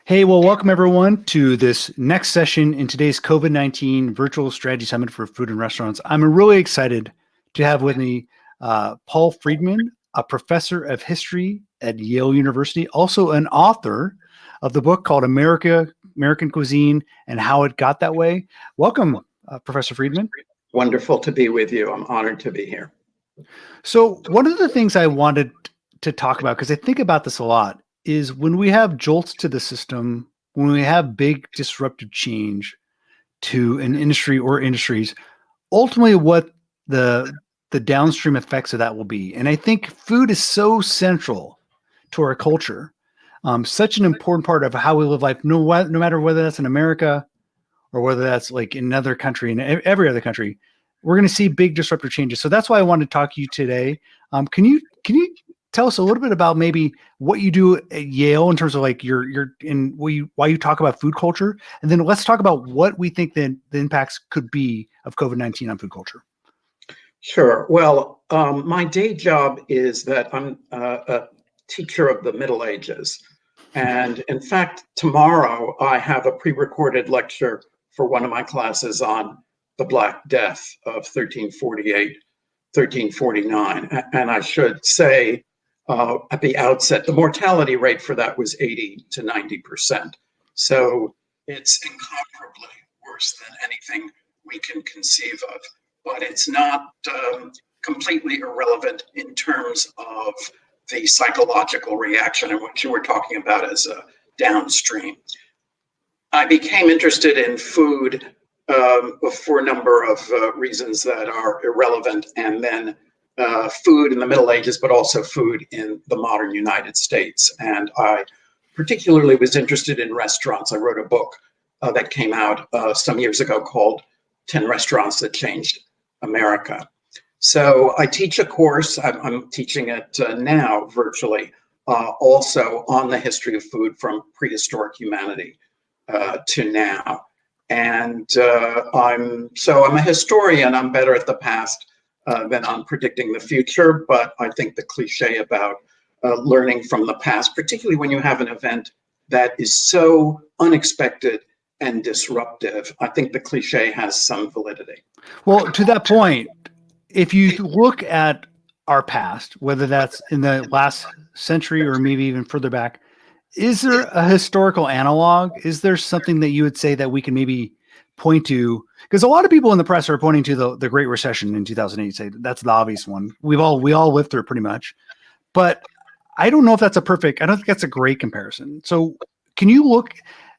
Hey, well, welcome everyone to this next session in today's COVID-19 Virtual Strategy Summit for Food and Restaurants. I'm really excited to have with me Paul Freedman, a professor of history at Yale University, also an author of the book called American Cuisine and How It Got That Way. Welcome, Professor Freedman. Wonderful to be with you. I'm honored to be here. So one of the things I wanted to talk about, because I think about this a lot, is when we have jolts to the system, when we have big disruptive change to an industry or industries, ultimately what the downstream effects of that will be. And I think food is so central to our culture, such an important part of how we live life, no matter whether that's in America or whether that's like in another country, in every other country. We're going to see big disruptive changes. So that's why I wanted to talk to you today. Can you tell us a little bit about maybe what you do at Yale in terms of like why you talk about food culture, and then let's talk about what we think the impacts could be of COVID-19 on food culture. Sure. Well, my day job is that I'm a teacher of the Middle Ages. And in fact, tomorrow I have a pre-recorded lecture for one of my classes on the Black Death of 1348, 1349. And I should say at the outset, the mortality rate for that was 80 to 90%. So it's incomparably worse than anything we can conceive of. But it's not completely irrelevant in terms of the psychological reaction and what you were talking about as a downstream. I became interested in food for a number of reasons that are irrelevant, and then food in the Middle Ages, but also food in the modern United States. And I particularly was interested in restaurants. I wrote a book that came out some years ago called 10 Restaurants That Changed America. So I teach a course, I'm teaching it now virtually, also on the history of food from prehistoric humanity to now. And I'm a historian. I'm better at the past than on predicting the future, but I think the cliche about learning from the past, particularly when you have an event that is so unexpected and disruptive, I think the cliche has some validity. Well, to that point, if you look at our past, whether that's in the last century or maybe even further back, is there a historical analog? Is there something that you would say that we can maybe point to? Because a lot of people in the press are pointing to the Great Recession in 2008, say that's the obvious one. We all lived through it pretty much. But I don't know if that's I don't think that's a great comparison. So can you look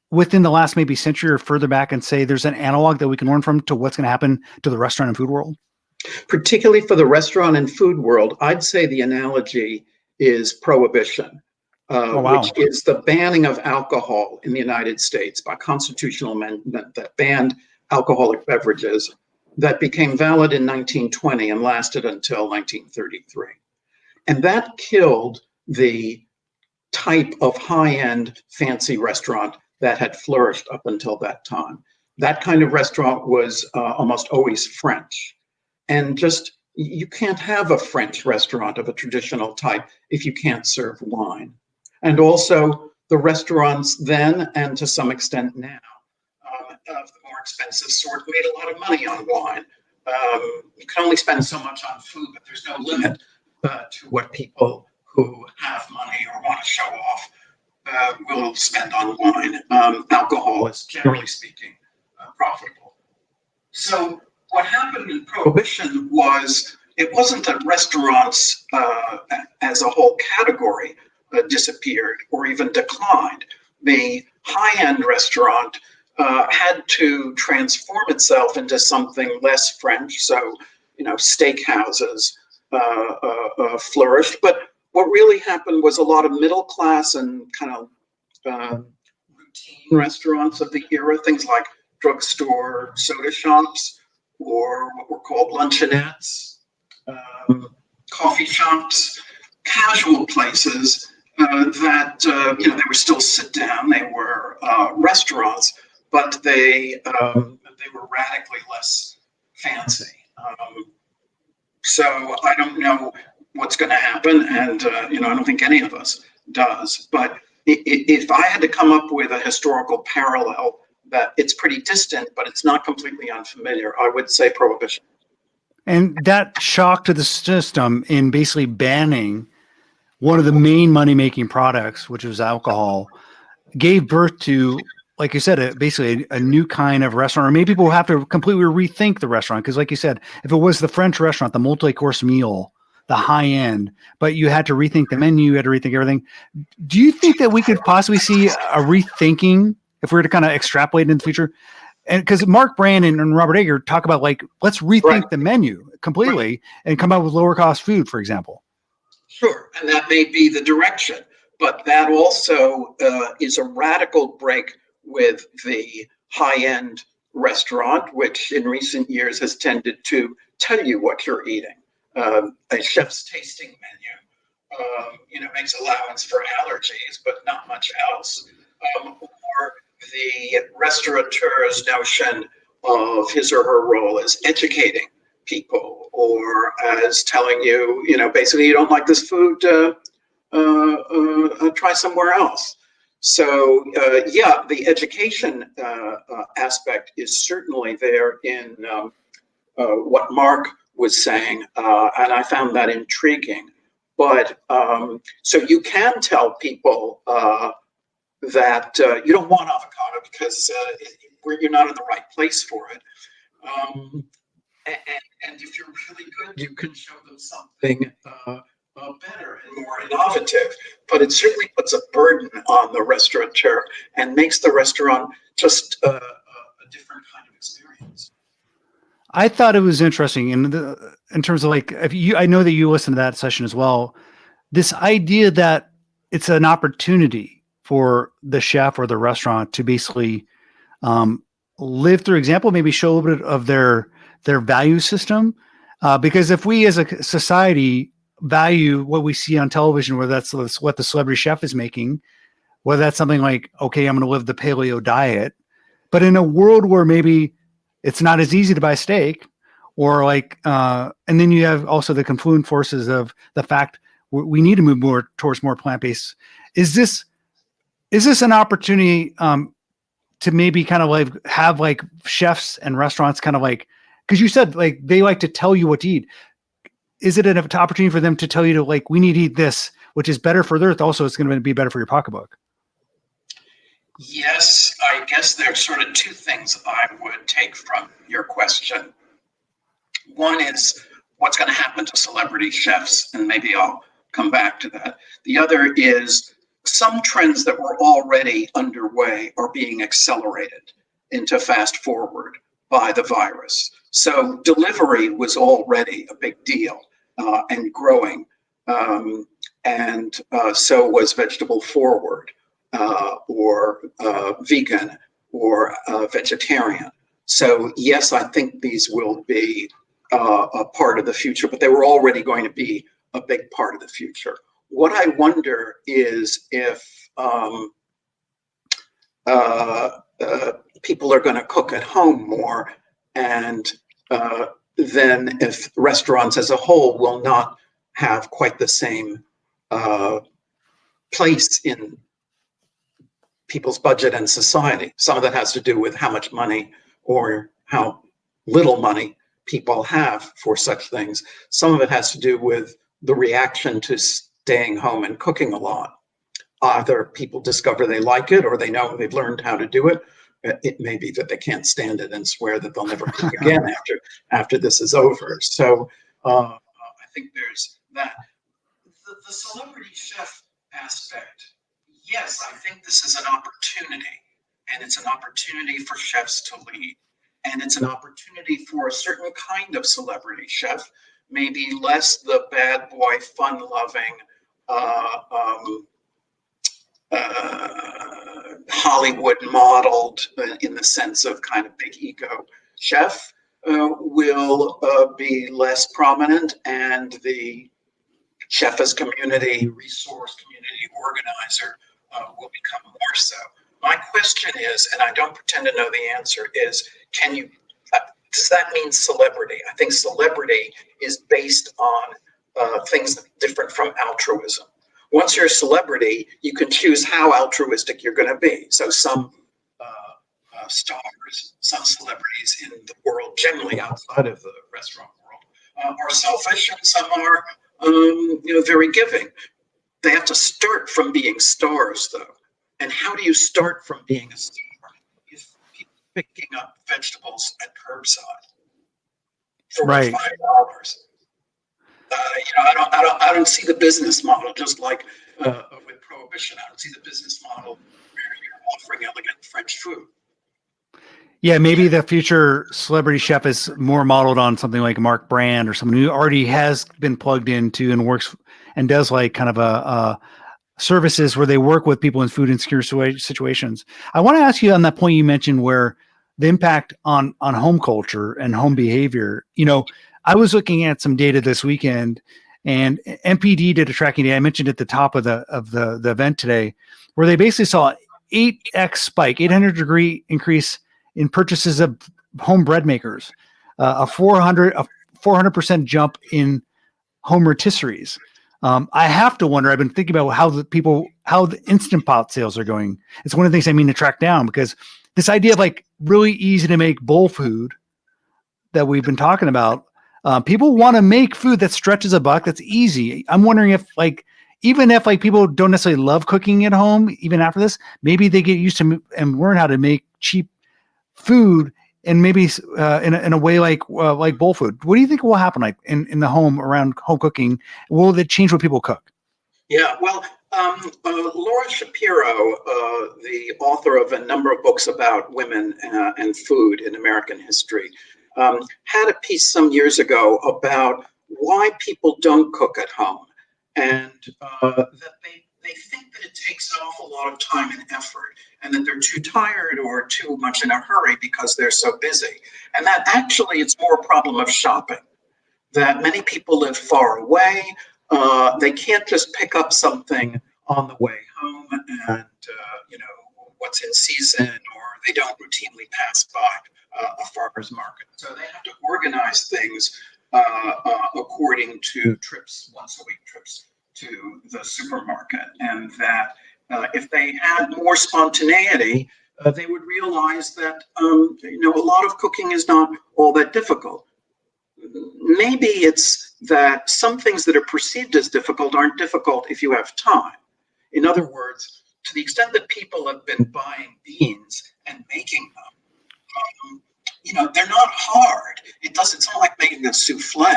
within the last maybe century or further back and say there's an analog that we can learn from to what's going to happen to the restaurant and food world? Particularly for the restaurant and food world, I'd say the analogy is prohibition, which is the banning of alcohol in the United States by constitutional amendment that banned alcoholic beverages that became valid in 1920 and lasted until 1933. And that killed the type of high-end fancy restaurant that had flourished up until that time. That kind of restaurant was almost always French. And just, you can't have a French restaurant of a traditional type if you can't serve wine. And also the restaurants then, and to some extent now, of the more expensive sort, made a lot of money on wine. You can only spend so much on food, but there's no limit to what people who have money or want to show off will spend on wine. Alcohol is, generally speaking, profitable. So what happened in Prohibition was, it wasn't that restaurants as a whole category disappeared or even declined. The high-end restaurant had to transform itself into something less French. So, steakhouses flourished. But what really happened was a lot of middle class and kind of routine restaurants of the era, things like drugstore soda shops, or what were called luncheonettes, coffee shops, casual places that they were still sit down. They were restaurants, but they were radically less fancy. So I don't know what's going to happen, and I don't think any of us does. But if I had to come up with a historical parallel that it's pretty distant, but it's not completely unfamiliar, I would say prohibition. And that shock to the system in basically banning one of the main money-making products, which was alcohol, gave birth to, like you said, basically a new kind of restaurant, or maybe people have to completely rethink the restaurant. Because like you said, if it was the French restaurant, the multi-course meal, the high end, but you had to rethink the menu, you had to rethink everything. Do you think that we could possibly see a rethinking if we were to kind of extrapolate into the future? And because Mark Brandon and Robert Ager talk about like, let's rethink the menu completely and come out with lower cost food, for example. Sure, and that may be the direction, but that also is a radical break with the high-end restaurant, which in recent years has tended to tell you what you're eating. A chef's tasting menu, makes allowance for allergies, but not much else. Or the restaurateur's notion of his or her role as educating people, or as telling you, basically you don't like this food, try somewhere else. So the education aspect is certainly there in what Mark was saying, and I found that intriguing. But so you can tell people that you don't want avocado because you're not in the right place for it. And if you're really good, you can show them something better and more innovative. But it certainly puts a burden on the restaurateur and makes the restaurant just a different kind of experience. I thought it was interesting in terms of like, I know that you listened to that session as well. This idea that it's an opportunity for the chef or the restaurant to basically live through example, maybe show a little bit of their value system. Because if we as a society value what we see on television, whether that's what the celebrity chef is making, whether that's something like, okay, I'm going to live the paleo diet, but in a world where maybe it's not as easy to buy steak, or like, and then you have also the confluent forces of the fact we need to move more towards more plant-based. Is this an opportunity to maybe kind of like have like chefs and restaurants kind of like, because you said like they like to tell you what to eat. Is it an opportunity for them to tell you to like, we need to eat this, which is better for the earth? Also, it's going to be better for your pocketbook. Yes, I guess there's sort of two things I would take from your question. One is what's going to happen to celebrity chefs, and maybe I'll come back to that. The other is some trends that were already underway are being accelerated into fast forward by the virus. So delivery was already a big deal and growing, and so was vegetable forward or vegan or vegetarian. So yes, I think these will be a part of the future, but they were already going to be a big part of the future. What I wonder is if people are going to cook at home more, and then if restaurants as a whole will not have quite the same place in people's budget and society. Some of that has to do with how much money or how little money people have for such things. Some of it has to do with the reaction to staying home and cooking a lot. Either people discover they like it, or they know they've learned how to do it. It may be that they can't stand it and swear that they'll never cook again after this is over. So I think there's that. The celebrity chef aspect, yes, I think this is an opportunity, and it's an opportunity for chefs to lead, and it's an opportunity for a certain kind of celebrity chef, maybe less the bad boy, fun-loving, Hollywood modeled in the sense of kind of big ego chef will be less prominent, and the chef as community resource, community organizer will become more so. My question is, and I don't pretend to know the answer, is does that mean celebrity? I think celebrity is based on things different from altruism. once you're a celebrity, you can choose how altruistic you're going to be. So some stars, some celebrities in the world, generally outside of the restaurant world, are selfish, and some are, very giving. They have to start from being stars, though. And how do you start from being a star? If people picking up vegetables at curbside for Right. $5. I don't see the business model. Just like with prohibition, I don't see the business model where you're offering elegant French food. Yeah, maybe the future celebrity chef is more modeled on something like Mark Brand or someone who already has been plugged into and works and does like kind of a services where they work with people in food insecure situations. I want to ask you on that point you mentioned where the impact on home culture and home behavior. I was looking at some data this weekend, and MPD did a tracking data. I mentioned at the top of the event today, where they basically saw 8x spike, 800-degree increase in purchases of home bread makers, a 400% jump in home rotisseries. I have to wonder, I've been thinking about how the Instant Pot sales are going. It's one of the things I mean to track down, because this idea of like really easy to make bowl food that we've been talking about, people want to make food that stretches a buck, that's easy. I'm wondering if even if people don't necessarily love cooking at home, even after this, maybe they get used to and learn how to make cheap food, and maybe in a way like bowl food. What do you think will happen in the home around home cooking? Will it change what people cook? Yeah, well, Laura Shapiro, the author of a number of books about women and food in American history, had a piece some years ago about why people don't cook at home, and that they think that it takes an awful lot of time and effort, and that they're too tired or too much in a hurry because they're so busy. And that actually it's more a problem of shopping, that many people live far away. They can't just pick up something on the way home and, what's in season, or they don't routinely pass by a farmer's market. So they have to organize things according to once a week trips to the supermarket. And that if they had more spontaneity, they would realize that, a lot of cooking is not all that difficult. Maybe it's that some things that are perceived as difficult aren't difficult if you have time. In other words, to the extent that people have been buying beans and making them, they're not hard. It's not like making a souffle.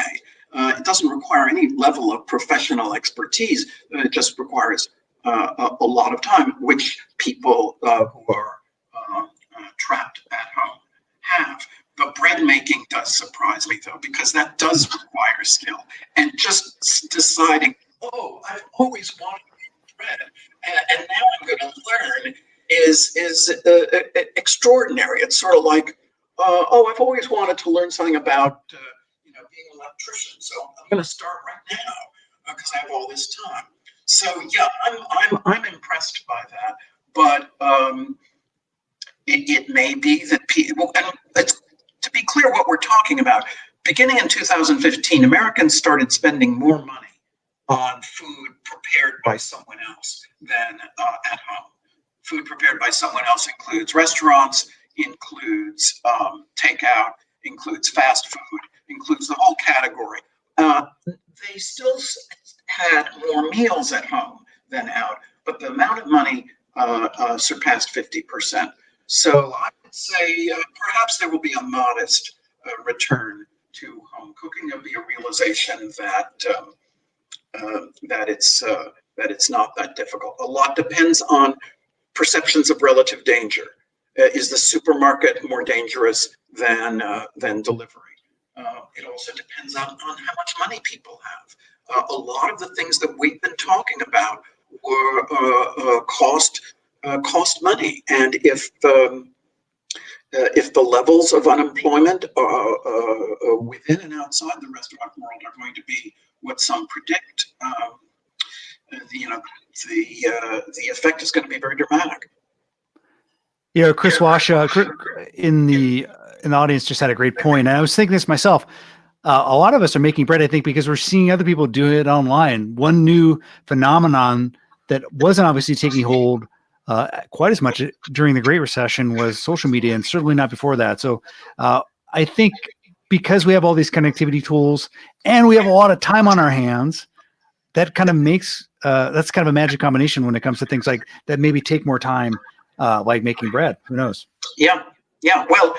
It doesn't require any level of professional expertise. It just requires a lot of time, which people who are trapped at home have. The bread making does surprise me, though, because that does require skill. And just deciding, I've always wanted to make bread, and now I'm going to learn is extraordinary. It's sort of like, I've always wanted to learn something about being an electrician, so I'm going to start right now because I have all this time. So yeah, I'm impressed by that, but it may be that people, and it's, to be clear what we're talking about, beginning in 2015, Americans started spending more money on food prepared by someone else than at home. Food prepared by someone else includes restaurants, includes takeout, includes fast food, includes the whole category. They still had more meals at home than out, but the amount of money surpassed 50%. So I would say perhaps there will be a modest return to home cooking. There'll be a realization that it's not that difficult. A lot depends on perceptions of relative danger. Is the supermarket more dangerous than delivery? It also depends on how much money people have. A lot of the things that we've been talking about were cost money, and if the levels of unemployment within and outside the restaurant world are going to be what some predict, the effect is going to be very dramatic. Chris Wash in the audience just had a great point. And I was thinking this myself. a lot of us are making bread, I think, because we're seeing other people do it online. One new phenomenon that wasn't obviously taking hold quite as much during the Great Recession was social media, and certainly not before that. So I think because we have all these connectivity tools and we have a lot of time on our hands, that kind of makes that's kind of a magic combination when it comes to things like that maybe take more time, like making bread. Who knows? Yeah, yeah. Well,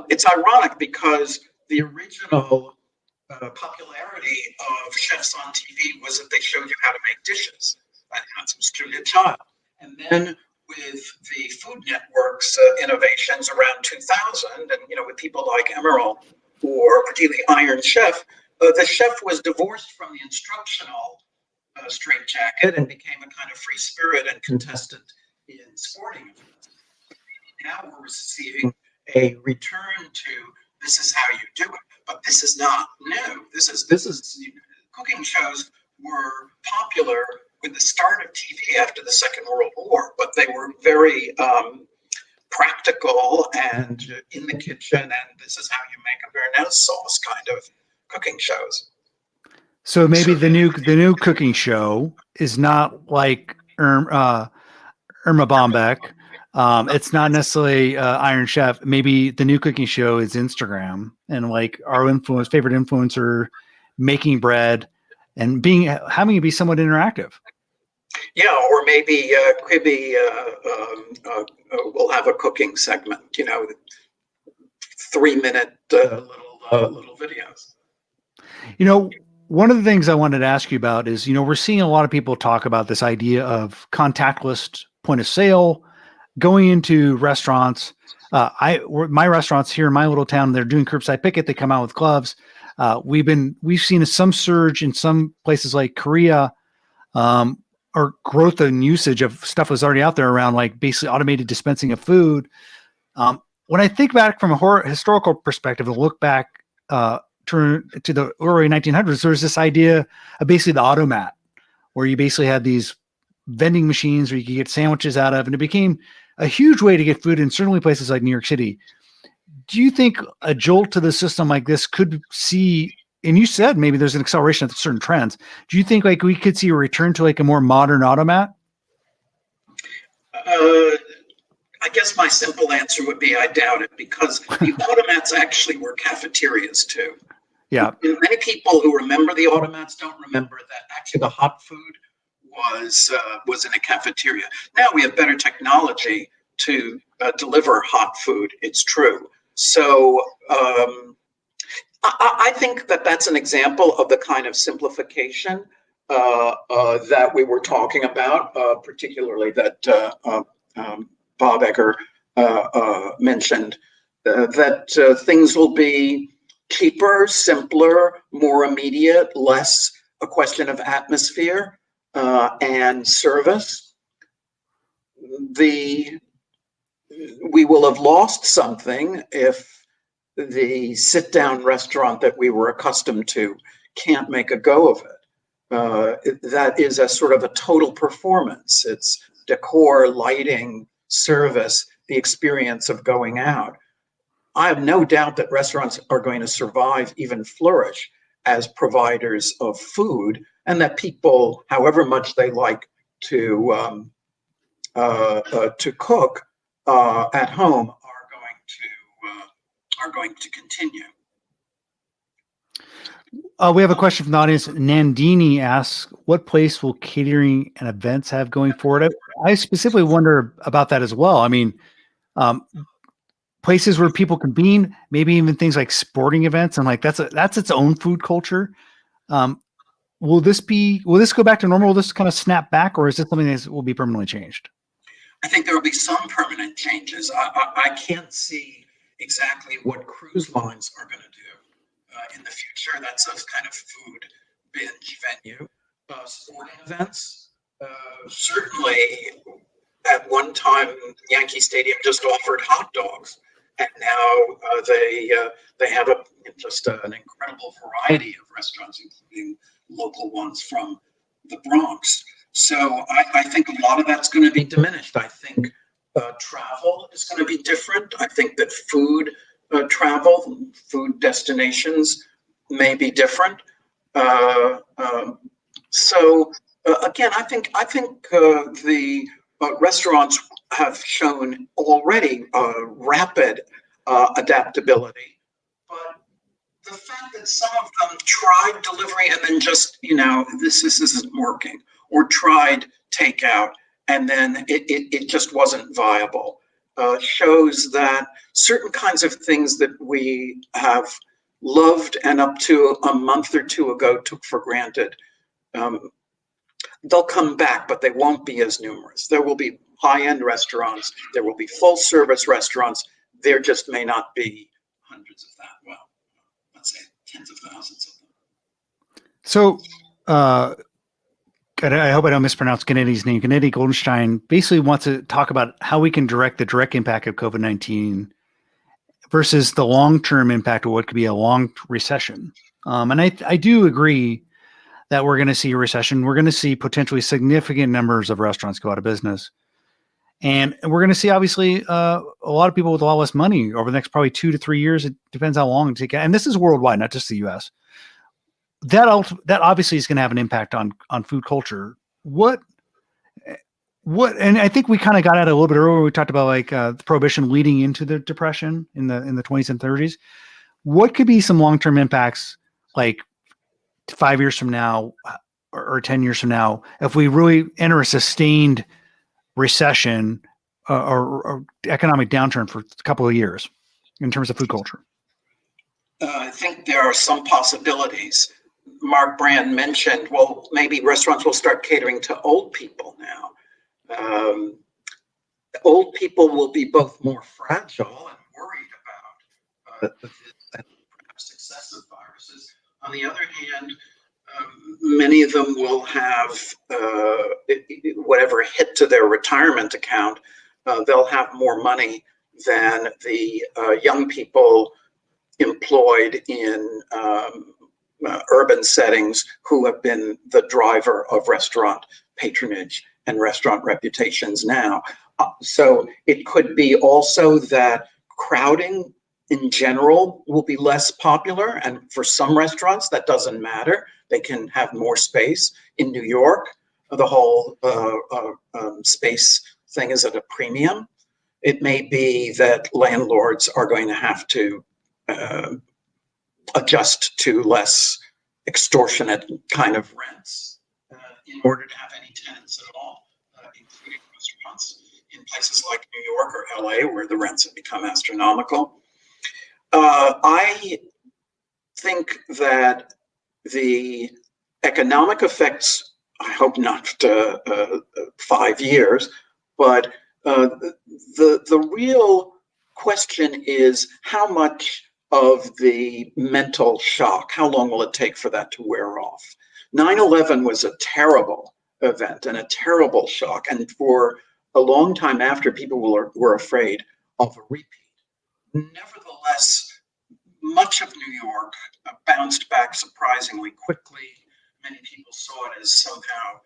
it's ironic because the original popularity of chefs on TV was that they showed you how to make dishes. And that's was true to a child. And then with the Food Network's innovations around 2000, and with people like Emeril or particularly Iron Chef, the chef was divorced from the instructional straitjacket and became a kind of free spirit and contestant in sporting events. Now we're seeing a return to this is how you do it, but this is not new. This is cooking shows were popular with the start of TV after the Second World War, but they were very practical and in the kitchen, and this is how you make a béarnaise sauce kind of cooking shows. So maybe the new cooking show is not like Irma Bombeck. It's not necessarily Iron Chef. Maybe the new cooking show is Instagram and like our favorite influencer making bread and having it be somewhat interactive. Yeah, or maybe Quibi will have a cooking segment. 3-minute little videos. One of the things I wanted to ask you about is, we're seeing a lot of people talk about this idea of contactless point of sale, going into restaurants. My restaurants here in my little town, they're doing curbside pick it. They come out with gloves. We've seen some surge in some places like Korea, or growth in usage of stuff was already out there around like basically automated dispensing of food. When I think back from a historical perspective and look back, to the early 1900s, there was this idea of basically the automat, where you basically had these vending machines where you could get sandwiches out of, and it became a huge way to get food in certainly places like New York City. Do you think a jolt to the system like this could see, and you said maybe there's an acceleration of certain trends, do you think like we could see a return to like a more modern automat? I guess my simple answer would be I doubt it, because the automats actually were cafeterias too. Yeah. Many people who remember the automats don't remember that actually the hot food was in a cafeteria. Now we have better technology to deliver hot food. It's true. So I think that that's an example of the kind of simplification that we were talking about, particularly that Bob Egger mentioned, that things will be cheaper, simpler, more immediate, less a question of atmosphere and service. We will have lost something if the sit-down restaurant that we were accustomed to can't make a go of it. That is a sort of a total performance. It's decor, lighting, service, the experience of going out. I have no doubt that restaurants are going to survive, even flourish, as providers of food, and that people, however much they like to cook at home, are going to continue. We have a question from the audience. Nandini asks, what place will catering and events have going forward? I specifically wonder about that as well. I mean, places where people convene, maybe even things like sporting events, and like that's its own food culture. Will this go back to normal? Will this kind of snap back, or is this something that will be permanently changed? I think there will be some permanent changes. I can't see exactly what cruise lines are going to do in the future. That's a kind of food binge venue. Sporting events, certainly at one time, Yankee Stadium just offered hot dogs, and now they have just an incredible variety of restaurants, including local ones from the Bronx. So I think a lot of that's going to be diminished. I think travel is going to be different. I think that food travel, food destinations may be different. Again, I think the restaurants have shown already rapid adaptability, but the fact that some of them tried delivery and then just, this isn't working, or tried takeout and then it just wasn't viable, shows that certain kinds of things that we have loved and up to a month or two ago took for granted, they'll come back, but they won't be as numerous. There will be high-end restaurants. There will be full-service restaurants. There just may not be hundreds of that. Well, let's say tens of thousands of them. So, I hope I don't mispronounce Gennedy's name. Gennady Goldenstein basically wants to talk about how we can direct the direct impact of COVID-19 versus the long-term impact of what could be a long recession. And I do agree that we're going to see a recession. We're going to see potentially significant numbers of restaurants go out of business. And we're going to see, obviously, a lot of people with a lot less money over the next probably 2 to 3 years. It depends how long it takes. And this is worldwide, not just the U.S. That obviously is going to have an impact on food culture. What, and I think we kind of got at it a little bit earlier. We talked about like the prohibition leading into the depression in the 20s and 30s. What could be some long-term impacts, like 5 years from now or 10 years from now, if we really enter a sustained recession or economic downturn for a couple of years in terms of food culture? I think there are some possibilities. Mark Brand mentioned, well, maybe restaurants will start catering to old people now. Old people will be both more fragile and worried about perhaps excessive viruses. On the other hand, many of them will have whatever hit to their retirement account. They'll have more money than the young people employed in urban settings who have been the driver of restaurant patronage and restaurant reputations now. So it could be also that crowding in general will be less popular, and for some restaurants that doesn't matter. They can have more space. In New York, the whole space thing is at a premium. It may be that landlords are going to have to adjust to less extortionate kind of rents in order to have any tenants at all, including restaurants in places like New York or LA, where the rents have become astronomical. I think that the economic effects, I hope not 5 years, but the real question is how much of the mental shock, how long will it take for that to wear off? 9/11 was a terrible event and a terrible shock. And for a long time after, people were afraid of a repeat. Nevertheless, much of New York bounced back surprisingly quickly. Many people saw it as somehow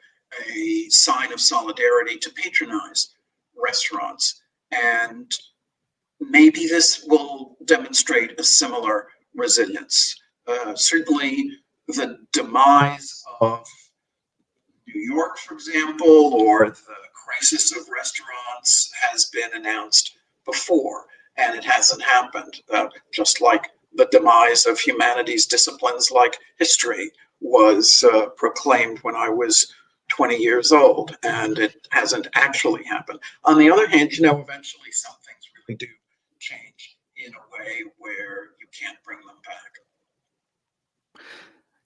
a sign of solidarity to patronize restaurants. And maybe this will demonstrate a similar resilience. Certainly, the demise of New York, for example, or the crisis of restaurants has been announced before, and it hasn't happened. Just like the demise of humanities disciplines like history was proclaimed when I was 20 years old, and it hasn't actually happened. On the other hand, eventually some things really do change in a way where you can't bring them back.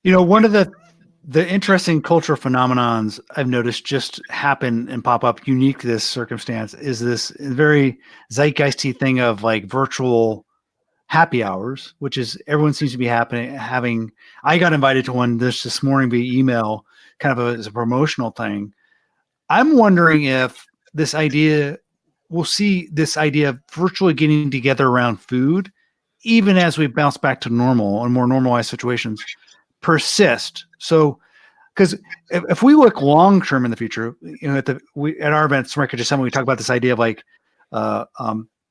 One of the interesting cultural phenomenons I've noticed just happen and pop up unique to this circumstance is this very zeitgeisty thing of like virtual happy hours, which is everyone seems to be having. I got invited to one this morning via email, kind of as a promotional thing. I'm wondering if we'll see this idea of virtually getting together around food, even as we bounce back to normal and more normalized situations, persist. So, because if we look long term in the future, at our events, just we talk about this idea of like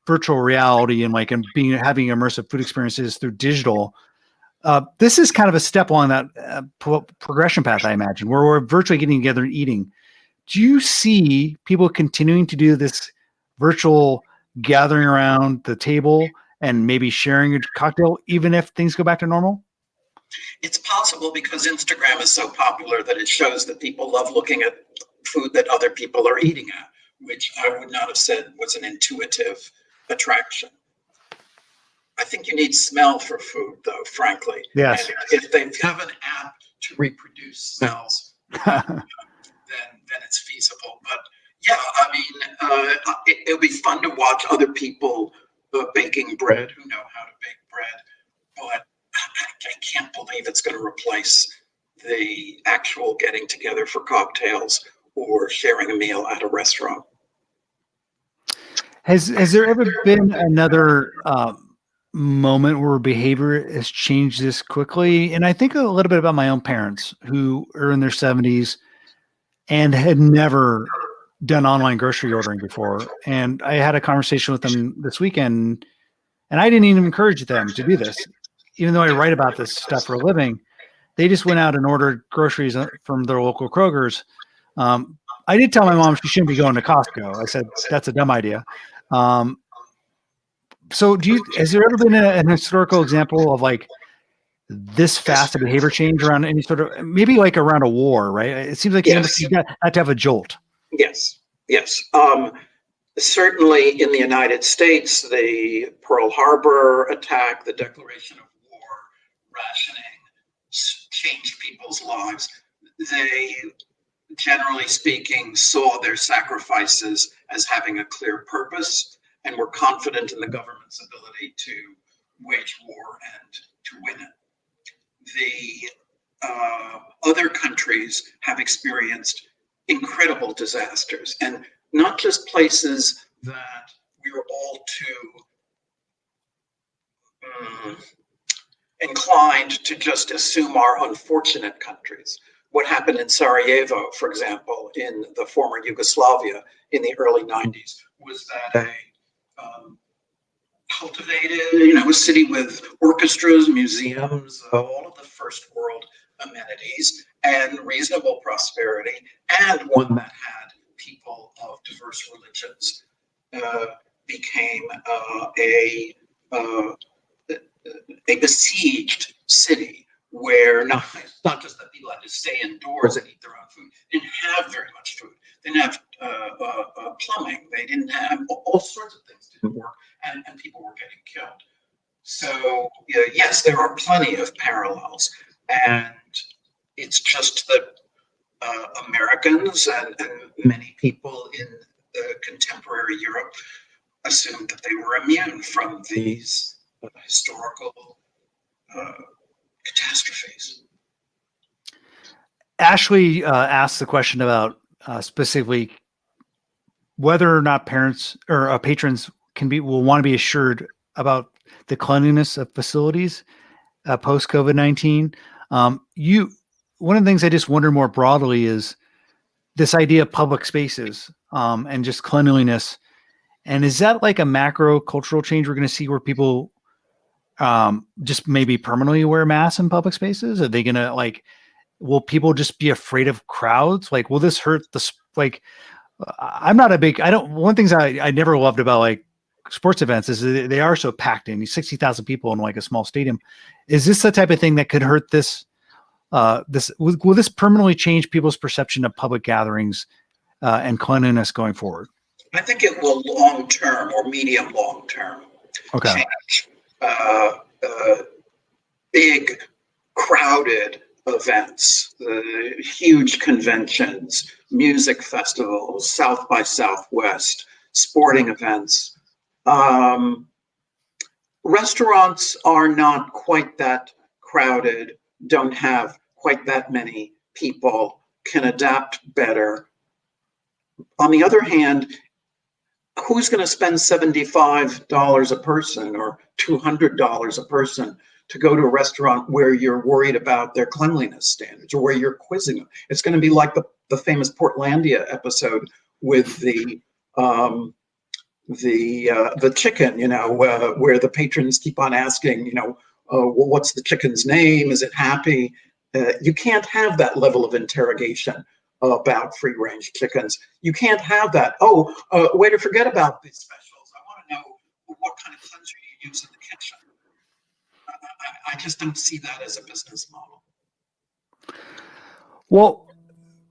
virtual reality and having immersive food experiences through digital. This is kind of a step along that progression path, I imagine, where we're virtually getting together and eating. Do you see people continuing to do this virtual gathering around the table and maybe sharing a cocktail, even if things go back to normal? It's possible because Instagram is so popular that it shows that people love looking at food that other people are eating at, which I would not have said was an intuitive attraction. I think you need smell for food, though, frankly. Yes. And if they have an app to reproduce smells, then it's feasible. But yeah, I mean, it'll be fun to watch other people baking bread who know how to bake bread. But I can't believe it's going to replace the actual getting together for cocktails or sharing a meal at a restaurant. Has there ever been another moment where behavior has changed this quickly? And I think a little bit about my own parents who are in their 70s and had never done online grocery ordering before. And I had a conversation with them this weekend, and I didn't even encourage them to do this. Even though I write about this stuff for a living, they just went out and ordered groceries from their local Kroger's. I did tell my mom she shouldn't be going to Costco. I said, that's a dumb idea. So has there ever been an historical example of like this fast a behavior change around any sort of, maybe like around a war, right? It seems like Yes. you had to have a jolt. Yes. Certainly in the United States, the Pearl Harbor attack, the declaration of war, rationing, changed people's lives. They, generally speaking, saw their sacrifices as having a clear purpose and were confident in the government's ability to wage war and to win it. The other countries have experienced incredible disasters, and not just places that we were all too inclined to just assume are unfortunate countries. What happened in Sarajevo, for example, in the former Yugoslavia in the early 90s, was that a cultivated, a city with orchestras, museums, all of the first world amenities and reasonable prosperity, and one that had people of diverse religions, became a besieged city where not just that people had to stay indoors and eat their own food, they didn't have very much food. They didn't have plumbing. They didn't have all sorts of things didn't work, and people were getting killed. So yes, there are plenty of parallels, and it's just that Americans and many people in contemporary Europe assumed that they were immune from these historical catastrophes. Ashley asked the question about specifically whether or not parents or patrons will want to be assured about the cleanliness of facilities post COVID-19. One of the things I just wonder more broadly is this idea of public spaces and just cleanliness. And is that like a macro cultural change we're going to see where people just maybe permanently wear masks in public spaces? Are they going to will people just be afraid of crowds? Like, will this hurt one of the things I never loved about sports events is they are so packed in 60,000 people in like a small stadium. Is this the type of thing that could hurt this? Will this permanently change people's perception of public gatherings and cleanliness going forward? I think it will long-term or medium-long-term change. Big, crowded events, huge conventions, music festivals, South by Southwest, sporting events. Restaurants are not quite that crowded, don't have quite that many people, can adapt better. On the other hand, who's going to spend $75 a person or $200 a person to go to a restaurant where you're worried about their cleanliness standards or where you're quizzing them? It's going to be like the famous Portlandia episode with the chicken, where the patrons keep on asking, well, what's the chicken's name? Is it happy? You can't have that level of interrogation about free-range chickens. You can't have that. Oh, waiter, forget about these specials. I want to know what kind of cleanser you use in the kitchen. I just don't see that as a business model. Well,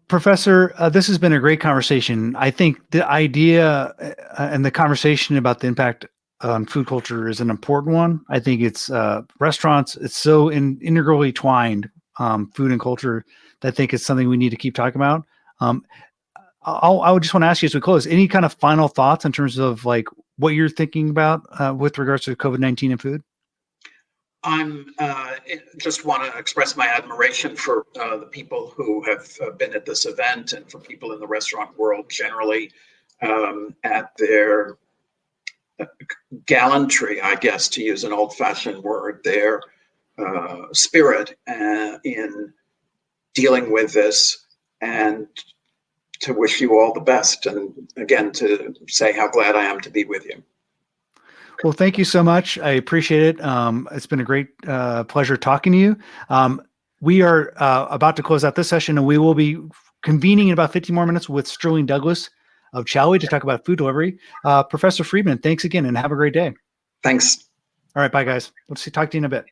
Professor, this has been a great conversation. I think the idea and the conversation about the impact on food culture is an important one. I think it's restaurants. It's so integrally twined, food and culture, that I think it's something we need to keep talking about. I would just want to ask you as we close, any kind of final thoughts in terms of like what you're thinking about with regards to COVID-19 and food? I'm just want to express my admiration for the people who have been at this event, and for people in the restaurant world generally, at their gallantry, I guess, to use an old-fashioned word, their spirit in dealing with this, and to wish you all the best, and again to say how glad I am to be with you. Well, thank you so much. I appreciate it. It's been a great pleasure talking to you. We are about to close out this session, and we will be convening in about 15 more minutes with Sterling Douglas of Chowee to talk about food delivery. Professor Freedman, thanks again, and have a great day. Thanks. All right, bye, guys. Let's talk to you in a bit.